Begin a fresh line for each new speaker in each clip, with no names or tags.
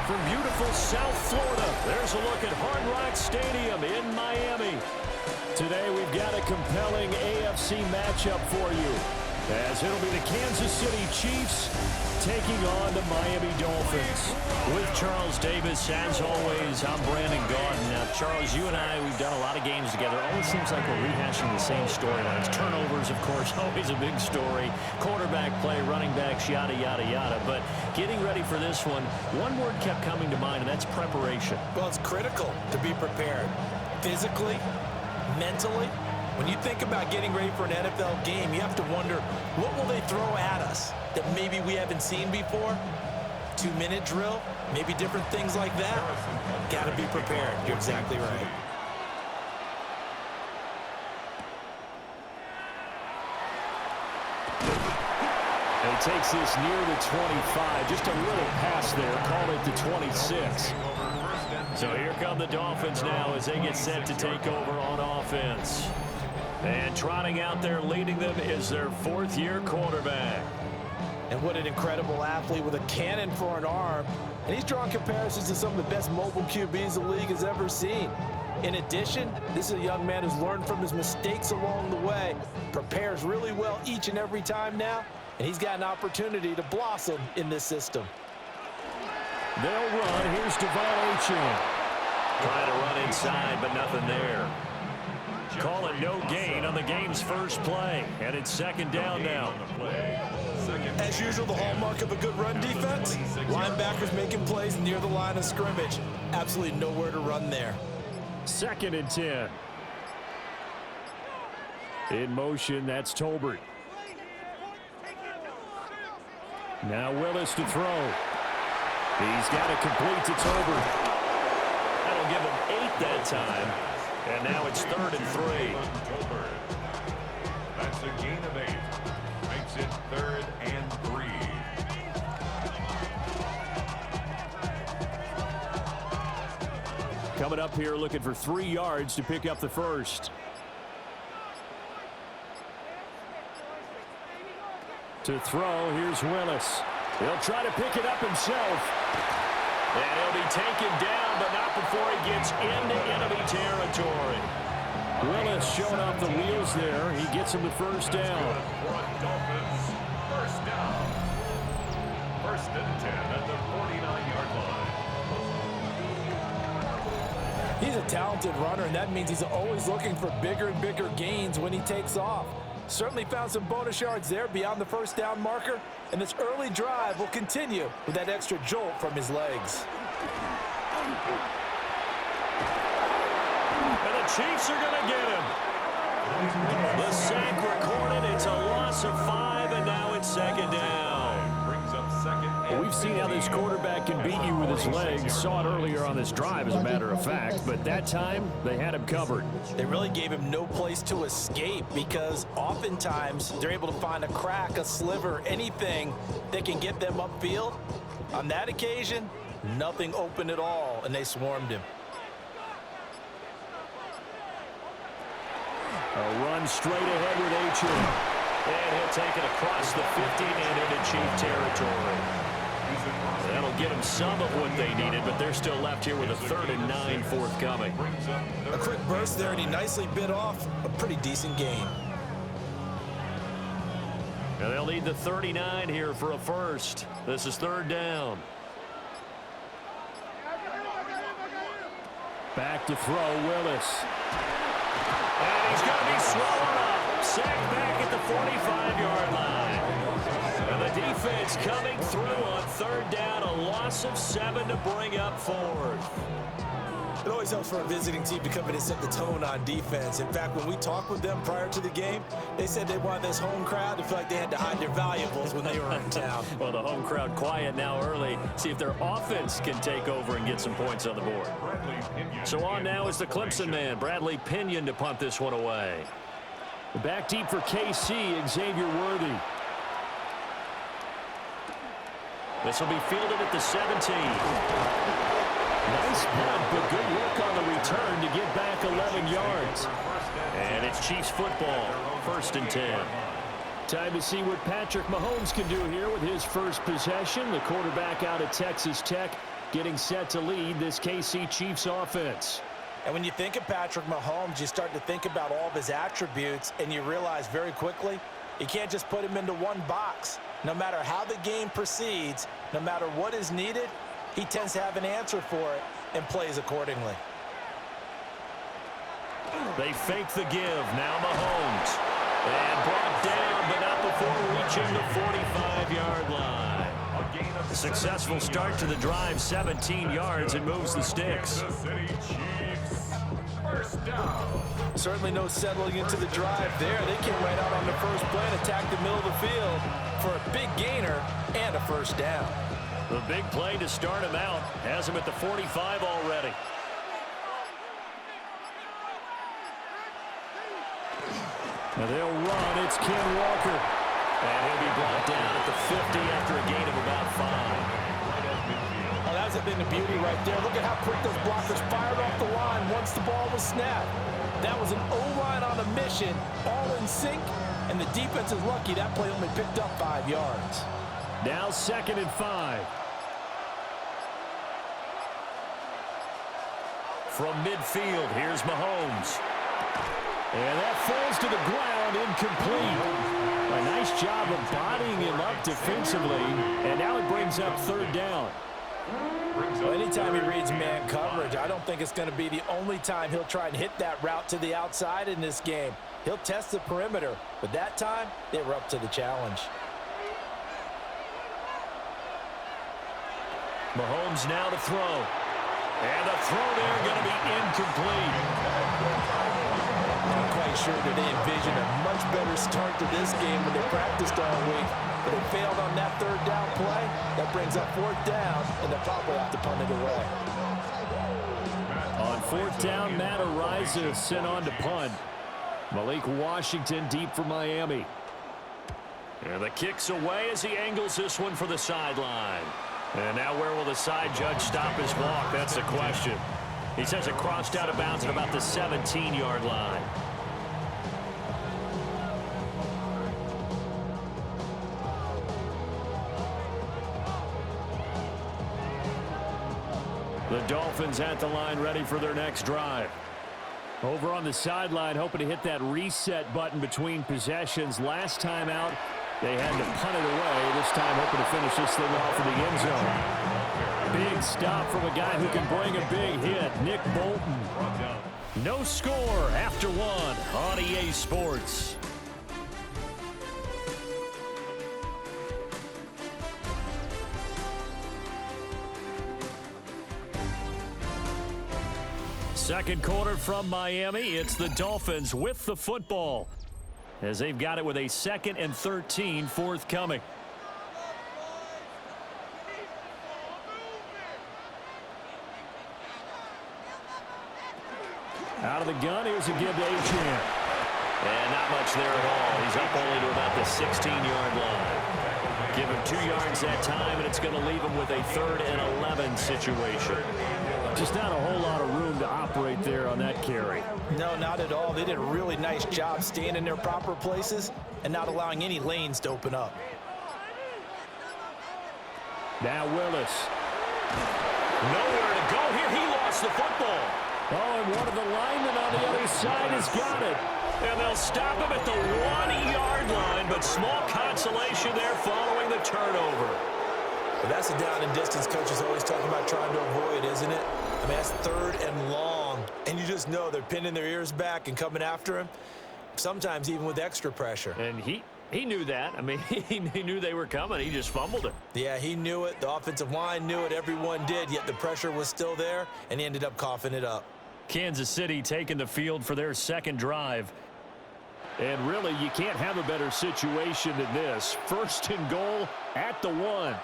from beautiful South Florida. There's a look at Hard Rock Stadium in Miami. Today we've got a compelling AFC matchup for you, as it'll be the Kansas City Chiefs taking on the Miami Dolphins. With Charles Davis, as always, I'm Brandon Gaudin. Now, Charles, you and I, we've done a lot of games together. Always seems like we're rehashing the same storylines. Turnovers, of course, always a big story. Quarterback play, running backs, yada, yada, yada. But getting ready for this one word kept coming to mind, and that's preparation.
Well, it's critical to be prepared. Physically, mentally. When you think about getting ready for an NFL game, you have to wonder, what will they throw at us that maybe we haven't seen before? 2-minute drill, maybe different things like that. Got to be prepared. You're exactly right.
And he takes this near the 25. Just a little pass there. Call it the 26. So here come the Dolphins now as they get set to take over on offense. And trotting out there leading them is their fourth-year quarterback.
And what an incredible athlete with a cannon for an arm. And he's drawing comparisons to some of the best mobile QBs the league has ever seen. In addition, this is a young man who's learned from his mistakes along the way, prepares really well each and every time now, and he's got an opportunity to blossom in this system.
They'll run. Here's Devon Achane. Trying to run inside, but nothing there. Call it no gain on the game's first play, and it's second down now.
As usual, the hallmark of a good run defense, linebackers making plays near the line of scrimmage. Absolutely nowhere to run there.
2nd and 10. In motion, that's Tolbert. Now Willis to throw. He's got it complete to Tolbert. That'll give him 8 that time. And now it's 3rd and 3.
That's a gain of 8. Makes it 3rd and 3.
Coming up here looking for 3 yards to pick up the first. To throw, here's Willis. He'll try to pick it up himself. And he'll be taken down, but not before he gets into enemy territory. Willis showing off the wheels there. He gets him the first down.
Dolphins, first down. 1st and 10 at the 49-yard line.
He's a talented runner, and that means he's always looking for bigger and bigger gains when he takes off. Certainly found some bonus yards there beyond the first down marker, and this early drive will continue with that extra jolt from his legs.
And the Chiefs are going to get him. The sack recorded. It's a loss of 5, and now it's second down.
Brings up 2nd.
We've seen how this quarterback can beat you with his legs. Saw it earlier on this drive, as a matter of fact. But that time, they had him covered.
They really gave him no place to escape because oftentimes they're able to find a crack, a sliver, anything that can get them upfield. On that occasion, nothing open at all, and they swarmed him.
A run straight ahead with Achane. And he'll take it across the 50 and into Chief territory. That'll get them some of what they needed, but they're still left here with a 3rd and 9 forthcoming.
A quick burst there, and he nicely bit off a pretty decent gain.
And they'll need the 39 here for a first. This is 3rd down. Back to throw, Willis. And he's going to be swallowed up. Sacked back at the 45-yard line. And the defense coming through on 3rd down. A loss of 7 to bring up 4th.
It always helps for a visiting team to come in and set the tone on defense. In fact, when we talked with them prior to the game, they said they wanted this home crowd to feel like they had to hide their valuables when they were in town.
Well, the home crowd quiet now early. See if their offense can take over and get some points on the board. So on now is the Clemson man, Bradley Pinion, to punt this one away. Back deep for KC, Xavier Worthy. This will be fielded at the 17. Nice punt, but good work on the return to get back 11 yards. And it's Chiefs football, 1st and 10. Time to see what Patrick Mahomes can do here with his first possession. The quarterback out of Texas Tech getting set to lead this KC Chiefs offense.
And when you think of Patrick Mahomes, you start to think about all of his attributes, and you realize very quickly you can't just put him into one box. No matter how the game proceeds, no matter what is needed, he tends to have an answer for it and plays accordingly.
They fake the give. Now Mahomes. And brought down, but not before reaching the 45-yard line. A successful start to the drive, 17 yards, and moves the sticks.
Kansas City Chiefs, first down.
Certainly no settling into the drive there. They came right out on the first play and attacked the middle of the field for a big gainer and a first down.
The big play to start him out has him at the 45 already. Now they'll run. It's Ken Walker. And he'll be brought down at the 50 after a gain of about 5.
Oh, that's a thing of beauty right there. Look at how quick those blockers fired off the line once the ball was snapped. That was an O-line on a mission, all in sync, and the defense is lucky that play only picked up 5 yards.
Now 2nd and 5. From midfield, here's Mahomes. And that falls to the ground, incomplete. A nice job of bodying him up defensively, and now it brings up 3rd down.
Well, anytime he reads man coverage, I don't think it's going to be the only time he'll try and hit that route to the outside in this game. He'll test the perimeter, but that time, they were up to the challenge.
Mahomes now to throw. And the throw there going to be incomplete.
I'm quite sure that they envisioned a much better start to this game when they practiced all week. But they failed on that 3rd down play. That brings up 4th down, and they'll probably have to punt it away.
On 4th down, Matt Araiza sent on to punt. Malik Washington deep for Miami. And the kick's away as he angles this one for the sideline. And now where will the side judge stop his walk? That's the question. He says it crossed out of bounds at about the 17-yard line. The Dolphins at the line ready for their next drive. Over on the sideline, hoping to hit that reset button between possessions. Last time out, they had to punt it away. This time hoping to finish this thing off in the end zone. Big stop from a guy who can bring a big hit, Nick Bolton. No score after 1 on EA Sports. Second quarter from Miami. It's the Dolphins with the football as they've got it with a 2nd and 13 forthcoming. Out of the gun, here's a give to Achane. And not much there at all. He's up only to about the 16-yard line. Give him 2 yards that time, and it's going to leave him with a 3rd and 11 situation. Just not a whole lot of room to operate there on that carry.
No, not at all. They did a really nice job staying in their proper places and not allowing any lanes to open up.
Now Willis. Nowhere to go here. He lost the football. Oh, and one of the linemen on the other side has got it. And they'll stop him at the 1-yard line, but small consolation there following the turnover.
But that's a down and distance coaches always talking about trying to avoid, isn't it? I mean, that's 3rd and long. And you just know they're pinning their ears back and coming after him, sometimes even with extra pressure.
And he knew that. I mean, he knew they were coming. He just fumbled it.
Yeah, he knew it. The offensive line knew it. Everyone did, yet the pressure was still there, and he ended up coughing it up.
Kansas City taking the field for their 2nd drive. And really, you can't have a better situation than this. 1st and goal at the 1.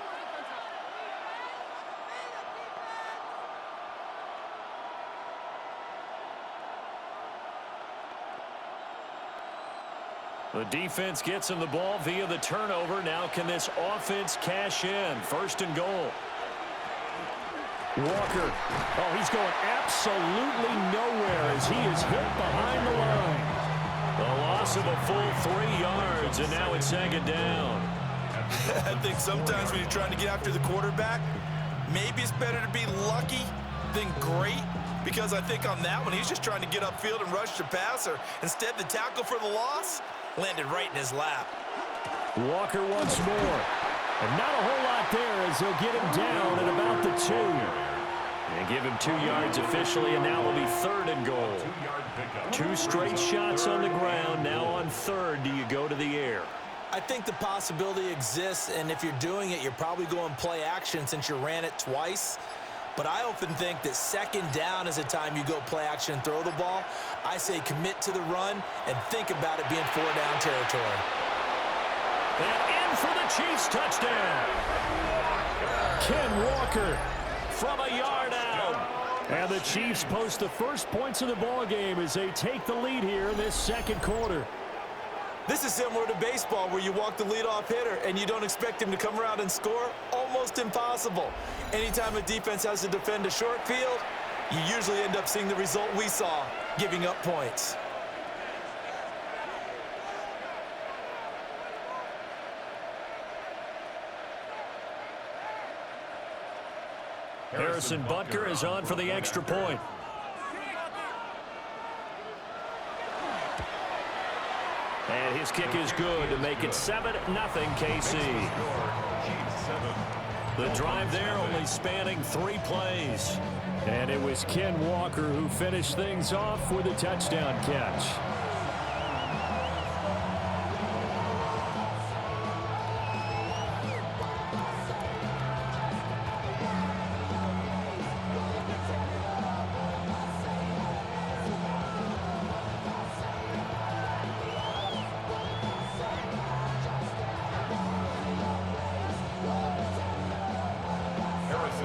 The defense gets him the ball via the turnover. Now can this offense cash in? 1st and goal. Walker. Oh, he's going absolutely nowhere as he is hit behind the line. The loss of a full 3 yards, and now it's 2nd down.
I think sometimes when you're trying to get after the quarterback, Maybe it's better to be lucky than great, because I think on that one, he's just trying to get upfield and rush the passer. Instead, the tackle for the loss landed right in his lap.
Walker once more. And not a whole lot there as they'll get him down at about the 2. And give him 2 yards officially, and now will be 3rd and goal. 2 straight shots on the ground. Now on 3rd, do you go to the air?
I think the possibility exists, and if you're doing it, you're probably going play action since you ran it twice. But I often think that 2nd down is a time you go play action and throw the ball. I say commit to the run and think about it being 4-down territory.
And in for the Chiefs touchdown. Ken Walker from a yard out. And the Chiefs post the first points of the ball game as they take the lead here in this 2nd quarter.
This is similar to baseball where you walk the leadoff hitter and you don't expect him to come around and score. Almost impossible. Anytime a defense has to defend a short field, you usually end up seeing the result we saw, giving up points.
Harrison Butker is on for the extra point. And his kick is good to make it 7-0 KC. The drive there only spanning 3 plays. And it was Ken Walker who finished things off with a touchdown catch.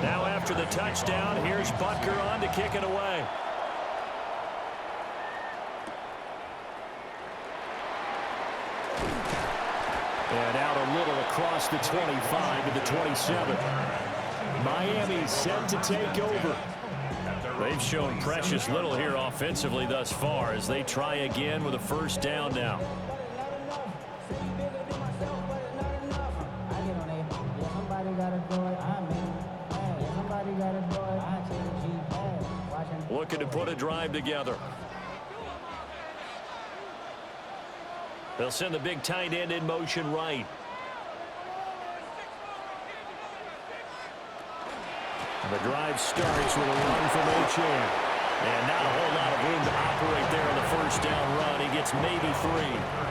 Now after the touchdown, here's Butker on to kick it away. And out a little across the 25 to the 27. Miami set to take over. They've shown precious little here offensively thus far as they try again with a 1st down now. Looking to put a drive together. They'll send the big tight end in motion right. And the drive starts with a run from H.A. And not a whole lot of room to operate there on the 1st down run. He gets maybe 3.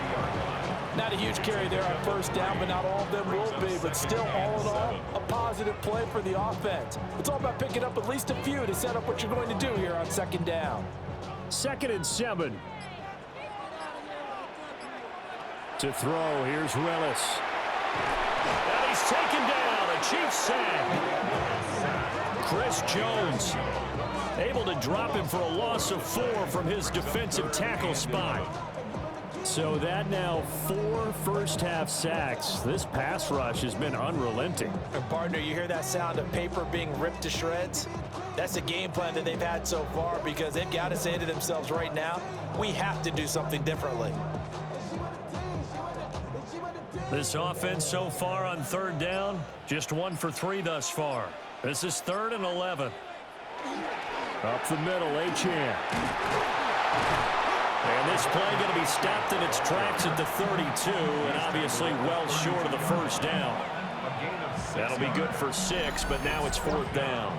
Not a huge carry there on 1st down, but not all of them will be. But still, all in all, a positive play for the offense. It's all about picking up at least a few to set up what you're going to do here on 2nd down.
2nd and 7. To throw, here's Willis. And he's taken down, a Chiefs sack. Chris Jones able to drop him for a loss of 4 from his defensive tackle spot. So that now 4 first-half sacks. This pass rush has been unrelenting.
And partner, you hear that sound of paper being ripped to shreds? That's a game plan that they've had so far because they've got to say to themselves right now, we have to do something differently.
This offense so far on 3rd down, just 1 for 3 thus far. This is 3rd and 11. Up the middle, Achane. And this play going to be stopped in its tracks at the 32, and obviously well short of the 1st down. That'll be good for 6, but now it's 4th down.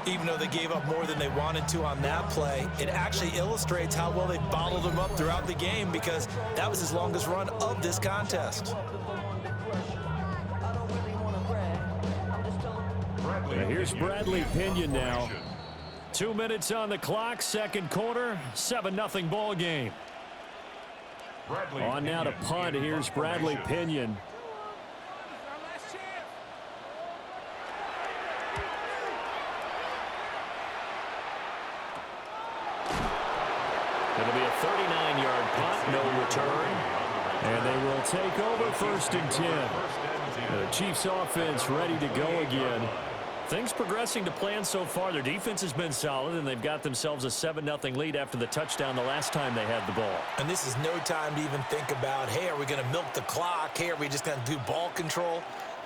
Even though they gave up more than they wanted to on that play, it actually illustrates how well they bottled them up throughout the game because that was his longest run of this contest.
Now here's Bradley Pinion now. 2 minutes on the clock, 2nd quarter, 7-0 ball game. On now to punt, here's Bradley Pinion. It'll be a 39-yard punt, no return. And they will take over 1st and 10. The Chiefs offense ready to go again. Things progressing to plan so far. Their defense has been solid, and they've got themselves a 7-0 lead after the touchdown the last time they had the ball.
And this is no time to even think about, hey, are we going to milk the clock? Hey, are we just going to do ball control?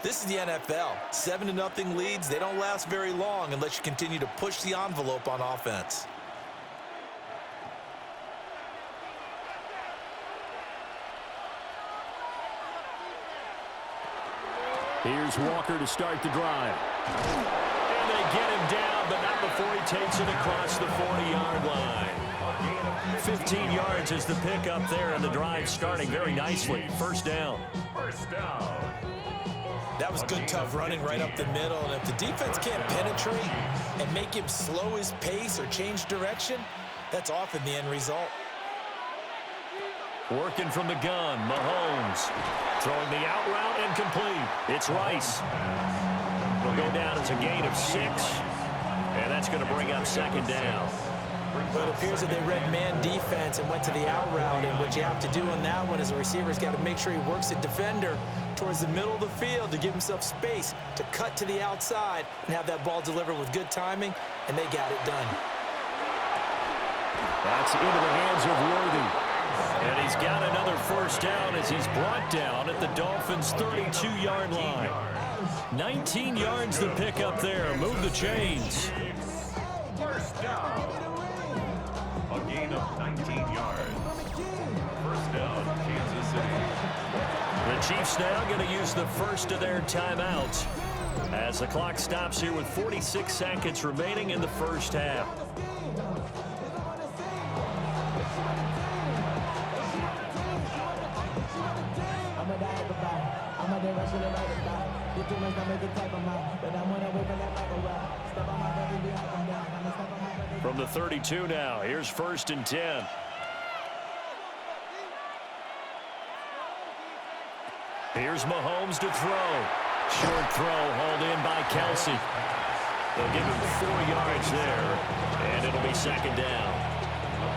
This is the NFL. 7-0 leads, they don't last very long unless you continue to push the envelope on offense.
Here's Walker to start the drive. And they get him down, but not before he takes it across the 40-yard line. 15 yards is the pickup there, and the drive starting very nicely. First down.
First down.
That was good, tough running right up the middle. And if the defense can't penetrate and make him slow his pace or change direction, that's often the end result.
Working from the gun, Mahomes. Throwing the out route and complete. It's Rice. Will go down as a gain of 6. And that's going to bring up second down.
Well, it appears that they read man defense and went to the out route. And what you have to do on that one is a receiver's got to make sure he works the defender towards the middle of the field to give himself space to cut to the outside and have that ball delivered with good timing, and they got it done.
That's into the hands of Worthy. And he's got another first down as he's brought down at the Dolphins' 32-yard line. 19 yards to pick up there. Move the chains.
First down. A gain of 19 yards. First down, Kansas City.
The Chiefs now going to use the first of their timeouts as the clock stops here with 46 seconds remaining in the first half. From the 32 now, here's 1st and 10. Here's Mahomes to throw. Short throw hauled in by Kelsey. They'll give him 4 yards there, and it'll be second down.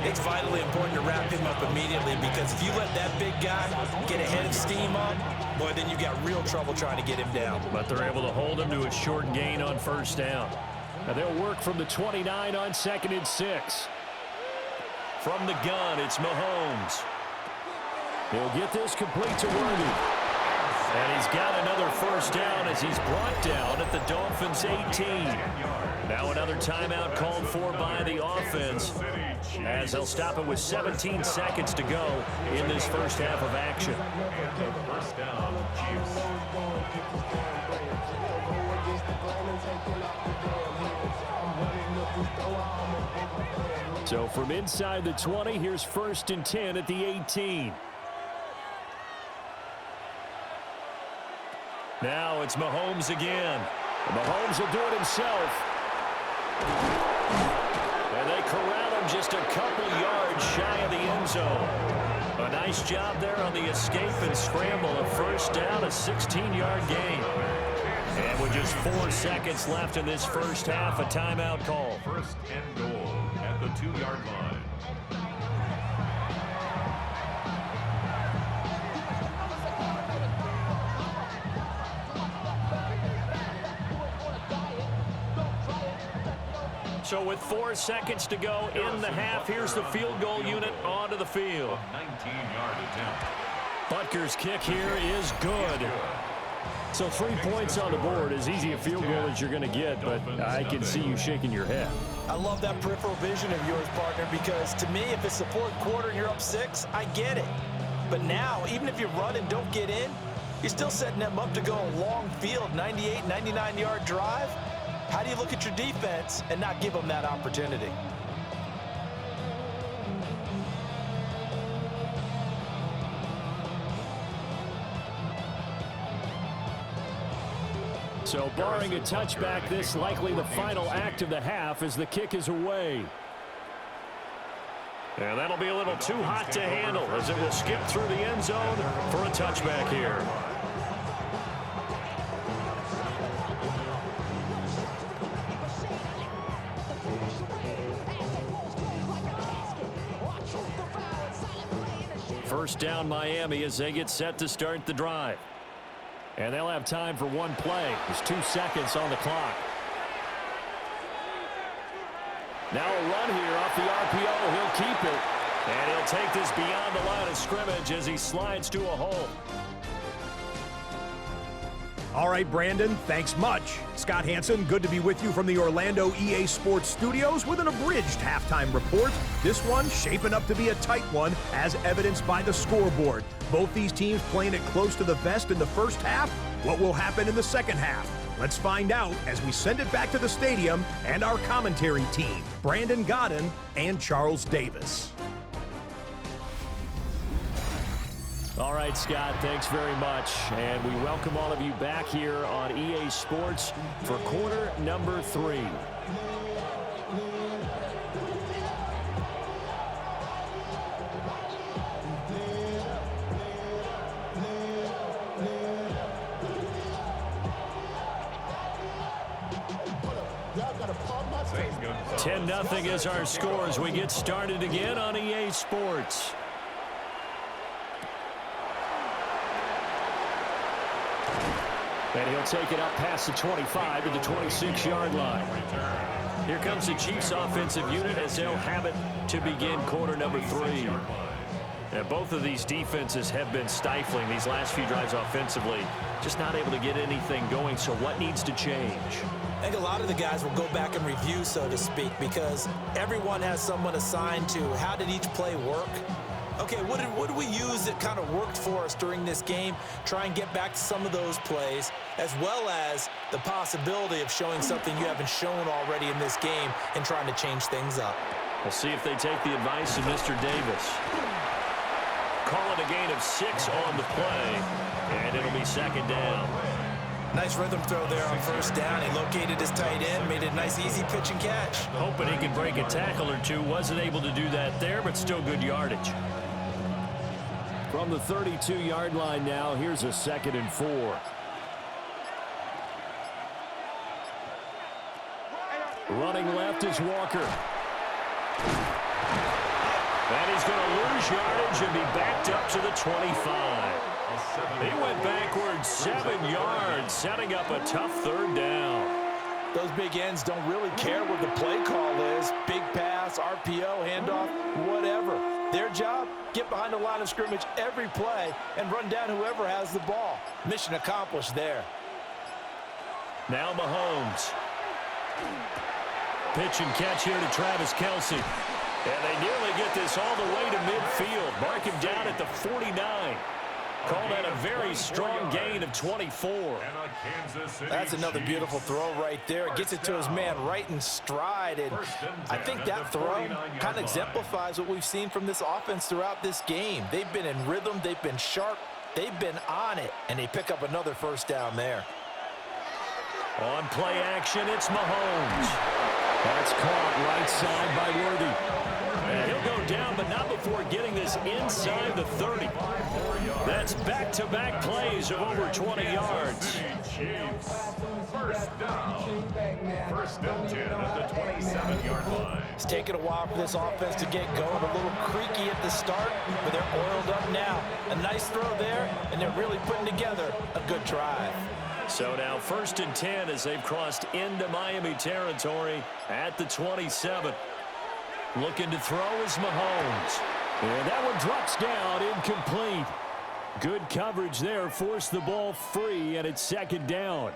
It's vitally important to wrap him up immediately, because if you let that big guy get ahead of steam up, boy, then you've got real trouble trying to get him down.
But they're able to hold him to a short gain on first down. Now they'll work from the 29 on 2nd and 6. From the gun, it's Mahomes. He'll get this complete to Worthy. And he's got another first down as he's brought down at the Dolphins' 18. Now another timeout called for by the offense, as they'll stop it with 17 seconds to go in this first half of action.
First down, Chiefs.
So from inside the 20, here's 1st and 10 at the 18. Now it's Mahomes again. Mahomes will do it himself. And they corral him just a couple yards shy of the end zone. A nice job there on the escape and scramble. A first down, a 16-yard gain. And with just 4 seconds left in this first half, a timeout call.
1st and goal at the 2-yard line.
So with 4 seconds to go in the half, here's the field goal unit onto the field.
19-yard attempt.
Butker's kick here is good. So 3 points on the board, as easy a field goal as you're going to get, but I can see you shaking your head.
I love that peripheral vision of yours, partner, because to me, if it's the 4th quarter and you're up 6, I get it. But now, even if you run and don't get in, you're still setting them up to go a long field, 98, 99-yard drive. How do you look at your defense and not give them that opportunity?
So barring a touchback, this likely the final act of the half as the kick is away. And that'll be a little too hot to handle as it will skip through the end zone for a touchback here. First down Miami as they get set to start the drive. And they'll have time for one play. There's 2 seconds on the clock. Now a run here off the RPO. He'll keep it. And he'll take this beyond the line of scrimmage as he slides to a hole.
All right, Brandon, thanks much. Scott Hansen, good to be with you from the Orlando EA Sports Studios with an abridged halftime report. This one shaping up to be a tight one, as evidenced by the scoreboard. Both these teams playing it close to the vest in the first half. What will happen in the second half? Let's find out as we send it back to the stadium and our commentary team, Brandon Godden and Charles Davis.
All right, Scott, thanks very much. And we welcome all of you back here on EA Sports for quarter number 3. Ten 10-0 is our score as we get started again on EA Sports. And he'll take it up past the 25 to the 26-yard line. Here comes the Chiefs offensive unit as they'll have it to begin quarter number 3. And both of these defenses have been stifling these last few drives offensively. Just not able to get anything going, so what needs to change?
I think a lot of the guys will go back and review, so to speak, because everyone has someone assigned to how did each play work. Okay, what did we use that kind of worked for us during this game? Try and get back to some of those plays, as well as the possibility of showing something you haven't shown already in this game and trying to change things up.
We'll see if they take the advice of Mr. Davis. Call it a gain of 6 on the play, and it'll be second down.
Nice rhythm throw there on first down. He located his tight end, made it a nice, easy pitch and catch.
Hoping he could break a tackle or two. Wasn't able to do that there, but still good yardage. From the 32-yard line now, here's a 2nd and 4. Running left is Walker. And he's going to lose yardage and be backed up to the 25. He went backwards 7 yards, setting up a tough 3rd down.
Those big ends don't really care what the play call is. Big pass, RPO, handoff, whatever. Their job, get behind the line of scrimmage every play and run down whoever has the ball. Mission accomplished there.
Now Mahomes. Pitch and catch here to Travis Kelce. And they nearly get this all the way to midfield. Mark him down at the 49. Called that a very strong gain of 24.
That's another beautiful throw right there. It gets it to his man right in stride. And I think that throw kind of exemplifies what we've seen from this offense throughout this game. They've been in rhythm. They've been sharp. They've been on it. And they pick up another first down there.
On play action, it's Mahomes. That's caught right side by Worthy. And he'll go down, but not before getting this inside the 30. That's back-to-back plays of over 20 yards.
First down. First and 10 at the 27-yard line.
It's taken a while for this offense to get going. A little creaky at the start, but they're oiled up now. A nice throw there, and they're really putting together a good drive.
So now 1st and 10 as they've crossed into Miami territory at the 27. Looking to throw is Mahomes. And that one drops down, incomplete. Good coverage there, forced the ball free, and it's 2nd down.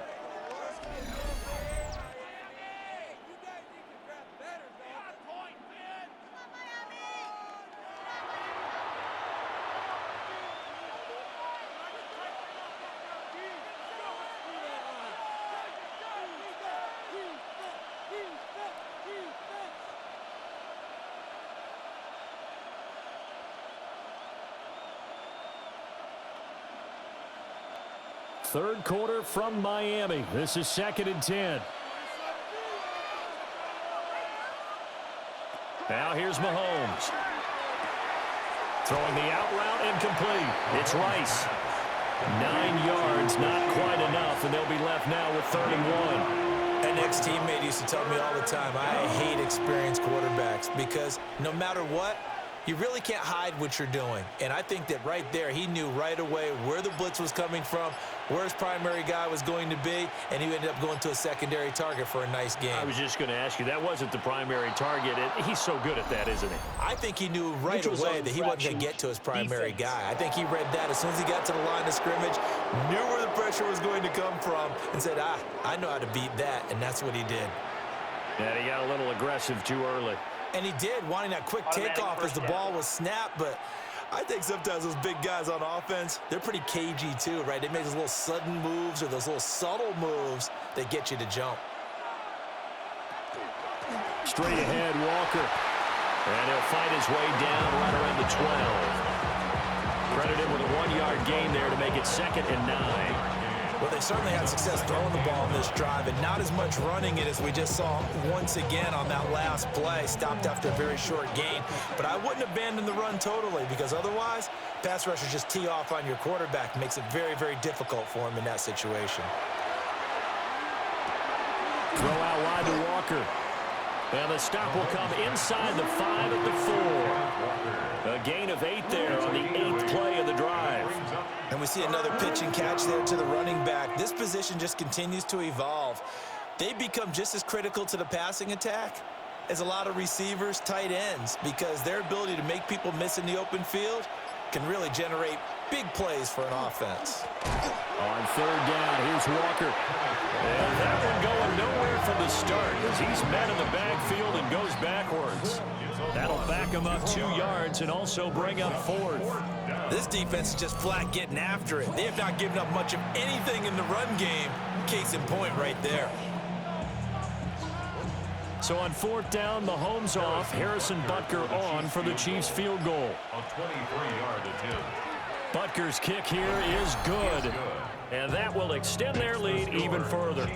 Third quarter from Miami. This is 2nd and 10. Now here's Mahomes. Throwing the out route, incomplete. It's Rice. 9 yards, not quite enough, and they'll be left now with 3rd and 1.
An ex-teammate used to tell me all the time, I hate experienced quarterbacks because no matter what, You really can't hide what you're doing. And I think that right there, he knew right away where the blitz was coming from, where his primary guy was going to be, and he ended up going to a secondary target for a nice game.
I was just going to ask you, that wasn't the primary target. He's so good at that, isn't he?
I think he knew right away that he wasn't going to get to his primary guy. I think he read that as soon as he got to the line of scrimmage, knew where the pressure was going to come from, and said, I know how to beat that, and that's what he did.
And he got a little aggressive too early.
And he did, wanting that quick takeoff as the ball was snapped, but I think sometimes those big guys on offense, they're pretty cagey too, right? They make those little sudden moves or those little subtle moves that get you to jump.
Straight ahead, Walker. And he'll fight his way down right around the 12. Credit him with a 1-yard gain there to make it 2nd and 9.
Well, they certainly had success throwing the ball in this drive, and not as much running it as we just saw once again on that last play. Stopped after a very short gain. But I wouldn't abandon the run totally, because otherwise, pass rushers just tee off on your quarterback. Makes it very, very difficult for him in that situation.
Throw out wide to Walker. And the stop will come inside the 5 at the 4. A gain of 8 there on the 8th play of the drive.
And we see another pitch and catch there to the running back. This position just continues to evolve. They become just as critical to the passing attack as a lot of receivers, tight ends, because their ability to make people miss in the open field can really generate big plays for an offense.
On 3rd down, here's Walker. And that one going nowhere from the start as he's met in the backfield and goes backwards. That'll back him up 2 yards and also bring up 4th.
This defense is just flat getting after it. They have not given up much of anything in the run game. Case in point right there.
So on 4th down, Mahomes off. Harrison Butker on for the Chiefs field goal.
A 23-yard attempt.
Butker's kick here is good. And that will extend their lead even further.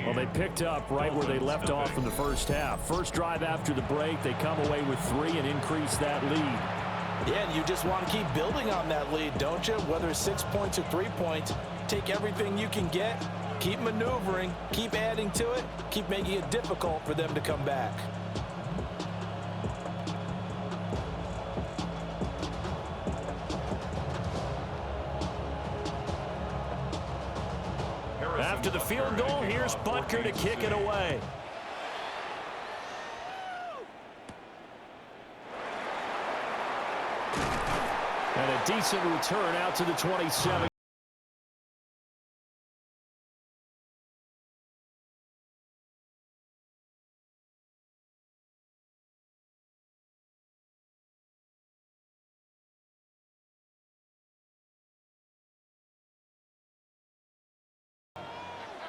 Well, they picked up right where they left off in the first half. First drive after the break, they come away with 3 and increase that lead.
Yeah, and you just want to keep building on that lead, don't you? Whether it's 6 points or 3 points, take everything you can get, keep maneuvering, keep adding to it, keep making it difficult for them to come back.
After the field goal, here's Butker to kick it away. And a decent return out to the 27.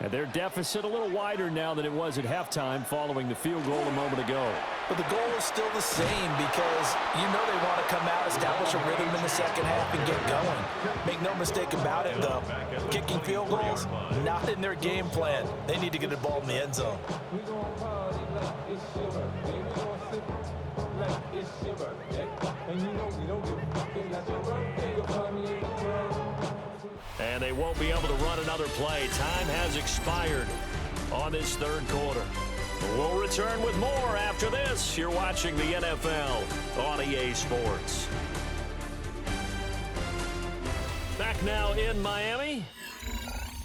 And their deficit a little wider now than it was at halftime following the field goal a moment ago.
But the goal is still the same because you know they want to come out, establish a rhythm in the second half, and get going. Make no mistake about it, though. Kicking field goals, not in their game plan. They need to get the ball in the end zone.
And they won't be able to run another play. Time has expired on this 3rd quarter. We'll return with more after this. You're watching the NFL on EA Sports. Back now in Miami.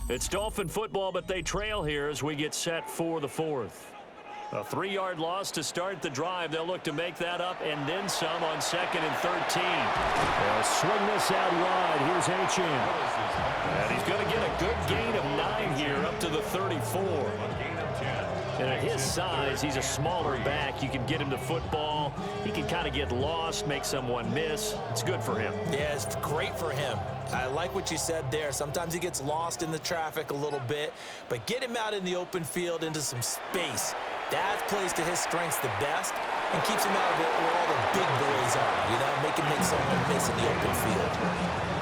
It's Dolphin football, but they trail here as we get set for the 4th. A 3-yard loss to start the drive. They'll look to make that up and then some on 2nd and 13. They'll swing this out wide. Here's Achane. And he's going to get a good gain of 9 here up to the 34. And at his size, he's a smaller back. You can get him to football. He can kind of get lost, make someone miss. It's good for him.
Yeah, it's great for him. I like what you said there. Sometimes he gets lost in the traffic a little bit, but get him out in the open field into some space. That plays to his strengths the best and keeps him out of it where all the big boys are, you know, make someone miss in the open field.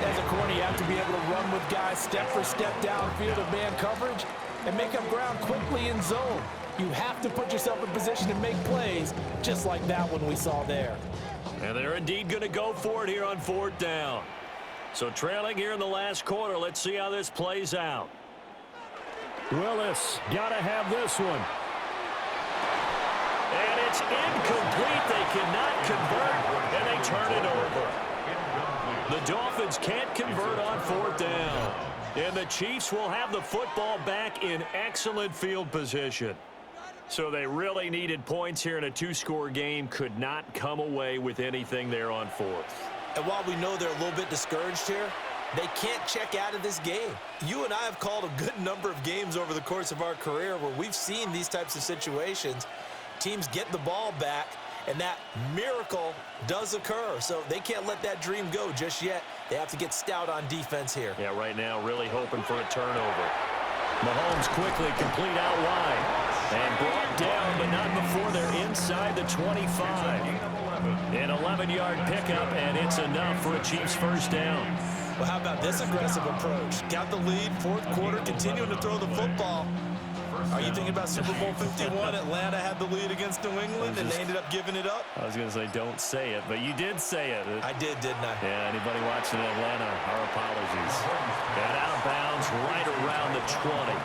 As a corner, you have to be able to run with guys step for step downfield of man coverage and make up ground quickly in zone. You have to put yourself in position to make plays just like that one we saw there.
And they're indeed going to go for it here on 4th down. So trailing here in the last quarter, let's see how this plays out. Willis got to have this one. And it's incomplete. They cannot convert, and they turn it over. The Dolphins can't convert on 4th down. And the Chiefs will have the football back in excellent field position. So they really needed points here in a 2-score game. Could not come away with anything there on 4th.
And while we know they're a little bit discouraged here, they can't check out of this game. You and I have called a good number of games over the course of our career where we've seen these types of situations. Teams get the ball back, and that miracle does occur. So they can't let that dream go just yet. They have to get stout on defense here.
Yeah, right now really hoping for a turnover. Mahomes quickly complete out wide. And brought down, but not before they're inside the 25. An 11-yard pickup, and it's enough for a Chiefs first down.
Well, how about this aggressive approach? Got the lead, 4th quarter, continuing to throw the football. Are you thinking about Super Bowl 51? Atlanta had the lead against New England, and they ended up giving it up?
I was going to say don't say it, but you did say it.
I did, didn't I?
Yeah, anybody watching Atlanta, our apologies. Got out of bounds right around the 20.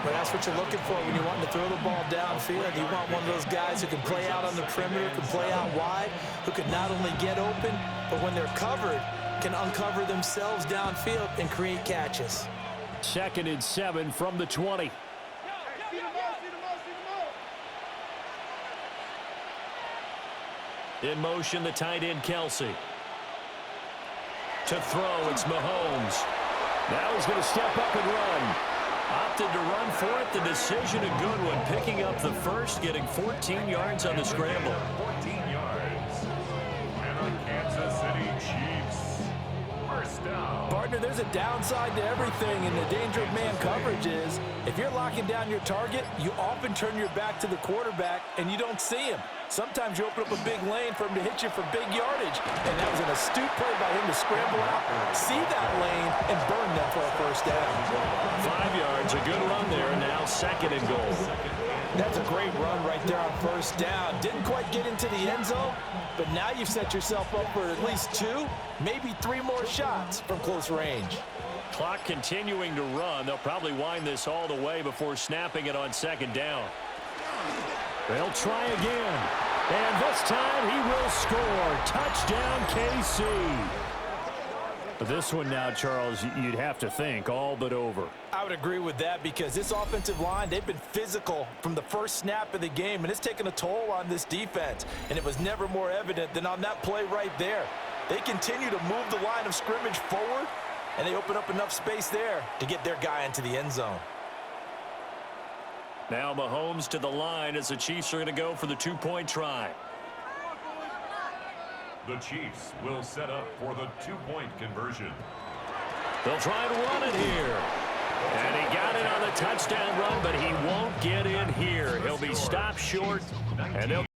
But that's what you're looking for when you want to throw the ball downfield. You want one of those guys who can play out on the perimeter, can play out wide, who can not only get open, but when they're covered, can uncover themselves downfield and create catches.
2nd and 7 from the 20. In motion, the tight end, Kelsey. To throw, it's Mahomes. Now he's going to step up and run. Opted to run for it. The decision, a good one. Picking up the first, getting 14 yards on the scramble.
14 yards. And the Kansas City Chiefs. First down.
Partner, there's a downside to everything, and the danger of man coverage is if you're locking down your target, you often turn your back to the quarterback, and you don't see him. Sometimes you open up a big lane for him to hit you for big yardage, and that was an astute play by him to scramble out, see that lane, and burn them for a first down.
5 yards, a good run there, and now 2nd and goal.
That's a great run right there on first down. Didn't quite get into the end zone, but now you've set yourself up for at least 2, maybe 3 more shots from close range.
Clock continuing to run. They'll probably wind this all the way before snapping it on 2nd down. They'll try again. And this time he will score. Touchdown, KC. But this one now, Charles, you'd have to think all but over.
I would agree with that because this offensive line, they've been physical from the first snap of the game, and it's taken a toll on this defense. And it was never more evident than on that play right there. They continue to move the line of scrimmage forward, and they open up enough space there to get their guy into the end zone.
Now Mahomes to the line as the Chiefs are going to go for the 2-point try.
The Chiefs will set up for the 2-point conversion.
They'll try to run it here. And he got it on the touchdown run, but he won't get in here. He'll be stopped short, and they'll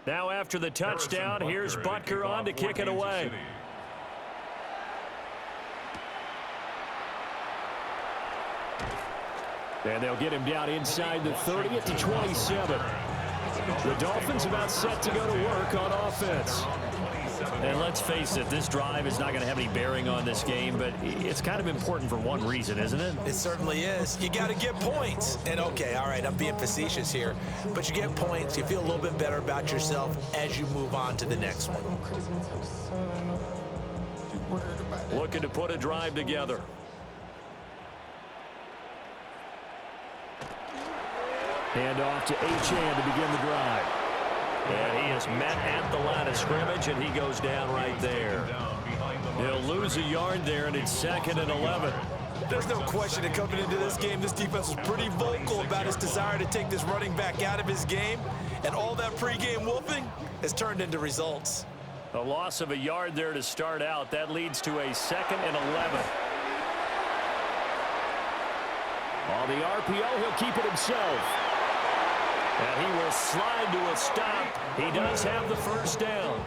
now after the touchdown, here's Butker on to kick it away. And they'll get him down inside the 30 at the 27. The Dolphins about set to go to work on offense. And let's face it, this drive is not going to have any bearing on this game, but it's kind of important for one reason, isn't it?
It certainly is. You got to get points. And okay, all right, I'm being facetious here, but you get points, you feel a little bit better about yourself as you move on to the next one.
Looking to put a drive together. Hand off to Achane to begin the drive. And he is met at the line of scrimmage, and he goes down right there. He'll lose a yard there, and it's 2nd and 11.
There's no question that coming into this game, this defense was pretty vocal about his desire to take this running back out of his game. And all that pregame wolfing has turned into results.
A loss of a yard there to start out. That leads to a 2nd and 11. On the RPO, he'll keep it himself. And he will slide to a stop. He does have the first down.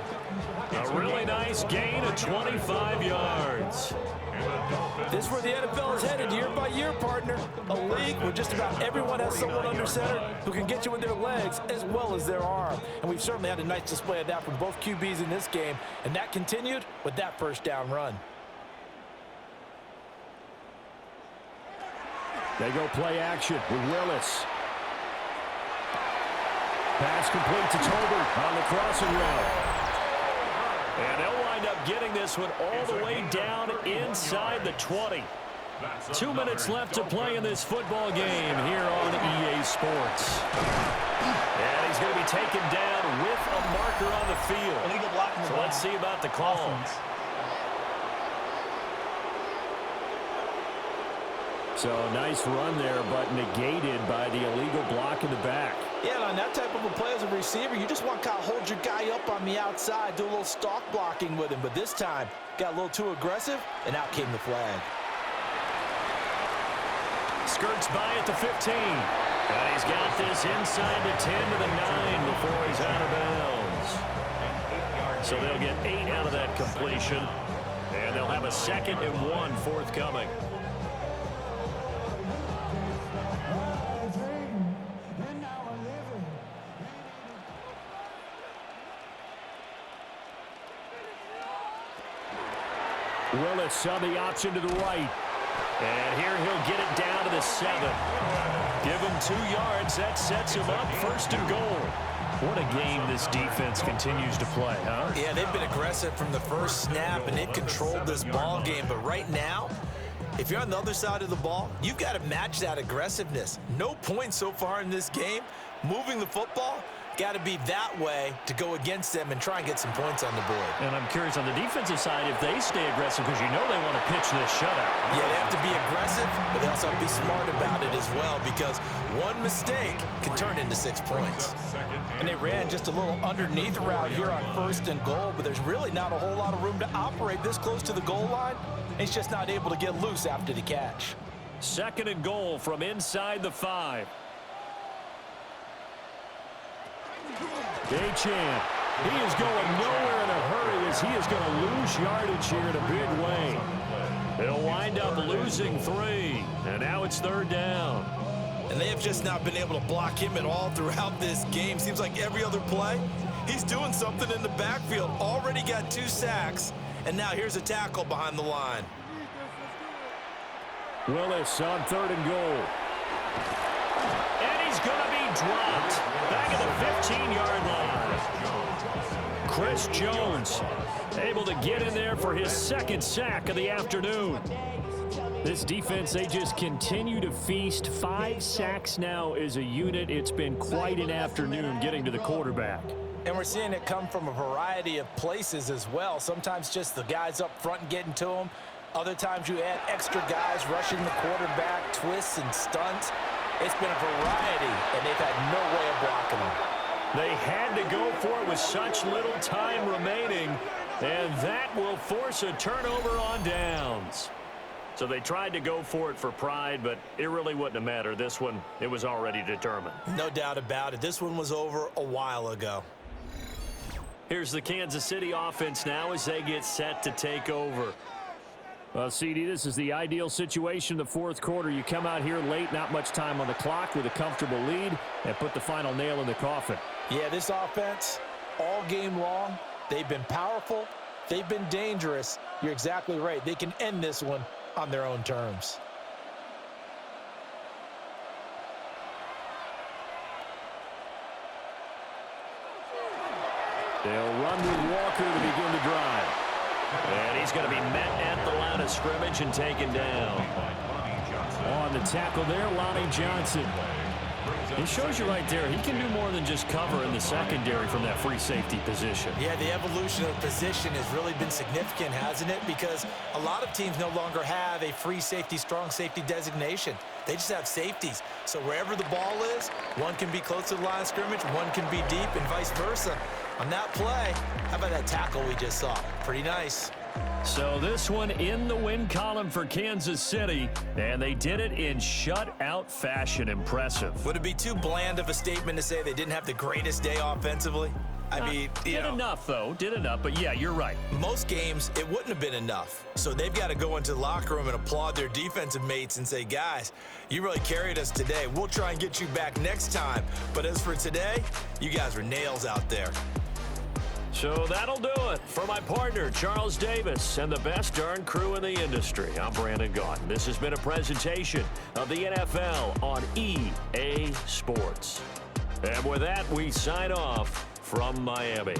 A really nice gain of 25 yards.
This is where the NFL is headed year by year, partner. A league where just about everyone has someone under center who can get you with their legs as well as their arm. And we've certainly had a nice display of that from both QBs in this game. And that continued with that first down run.
They go play action with Willis. Pass complete to Tolbert on the crossing route. And they'll wind up getting this one all the way down inside the 20. 2 minutes left to play in this football game here on EA Sports. And he's going to be taken down with a marker on the field. So let's see about the call. So nice run there, but negated by the illegal block in the back.
Yeah, on that type of a play as a receiver, you just want to kind of hold your guy up on the outside, do a little stalk blocking with him. But this time, got a little too aggressive, and out came the flag.
Skirts by at the 15. And he's got this inside the 10 to the 9 before he's out of bounds. So they'll get 8 out of that completion. And they'll have a 2nd and 1 forthcoming. Willis on the option to the right. And here he'll get it down to the 7. Give him 2 yards. That sets him up 1st and goal. What a game this defense continues to play, huh?
Yeah, they've been aggressive from the first snap, and they've controlled this ball game. But right now, if you're on the other side of the ball, you've got to match that aggressiveness. No points so far in this game. Moving the football, got to be that way to go against them and try and get some points on the board.
And I'm curious on the defensive side if they stay aggressive, because you know they want to pitch this shutout.
Yeah, they have to be aggressive, but they also have to be smart about it as well, because one mistake can turn into 6 points. And they ran just a little underneath route here on 1st and goal, but there's really not a whole lot of room to operate this close to the goal line. He's just not able to get loose after the catch.
2nd and goal from inside the 5. Achane, he is going nowhere in a hurry as he is going to lose yardage here in a big way. They'll wind up losing 3, and now it's 3rd down.
And they have just not been able to block him at all throughout this game. Seems like every other play, he's doing something in the backfield. Already got 2 sacks, and now here's a tackle behind the line.
Willis on 3rd and goal. And he's going to be dropped back at the 15-yard line. Chris Jones able to get in there for his 2nd sack of the afternoon. This defense, they just continue to feast. 5 sacks now as a unit. It's been quite an afternoon getting to the quarterback.
And we're seeing it come from a variety of places as well. Sometimes just the guys up front getting to him. Other times you add extra guys rushing the quarterback, twists and stunts. It's been a variety, and they've had no way of blocking them.
They had to go for it with such little time remaining, and that will force a turnover on downs. So they tried to go for it for pride, but it really wouldn't have mattered. This one, it was already determined.
No doubt about it. This one was over a while ago.
Here's the Kansas City offense now as they get set to take over. Well, CD, this is the ideal situation in the 4th quarter. You come out here late, not much time on the clock with a comfortable lead, and put the final nail in the coffin.
Yeah, this offense, all game long, they've been powerful, they've been dangerous. You're exactly right. They can end this one on their own terms.
They'll run with Walker to begin the drive. And he's going to be met at the line of scrimmage and taken down. On the tackle there, Lonnie Johnson. It shows you right there, he can do more than just cover in the secondary from that free safety position.
Yeah, the evolution of the position has really been significant, hasn't it? Because a lot of teams no longer have a free safety, strong safety designation. They just have safeties. So wherever the ball is, one can be close to the line of scrimmage, one can be deep, and vice versa. On that play, how about that tackle we just saw? Pretty nice.
So this one in the win column for Kansas City, and they did it in shutout fashion. Impressive.
Would it be too bland of a statement to say they didn't have the greatest day offensively? I mean,
did enough, though. Did enough, but yeah, you're right.
Most games, it wouldn't have been enough. So they've got to go into the locker room and applaud their defensive mates and say, guys, you really carried us today. We'll try and get you back next time. But as for today, you guys were nails out there.
So that'll do it for my partner, Charles Davis, and the best darn crew in the industry. I'm Brandon Gaughan. This has been a presentation of the NFL on EA Sports. And with that, we sign off from Miami.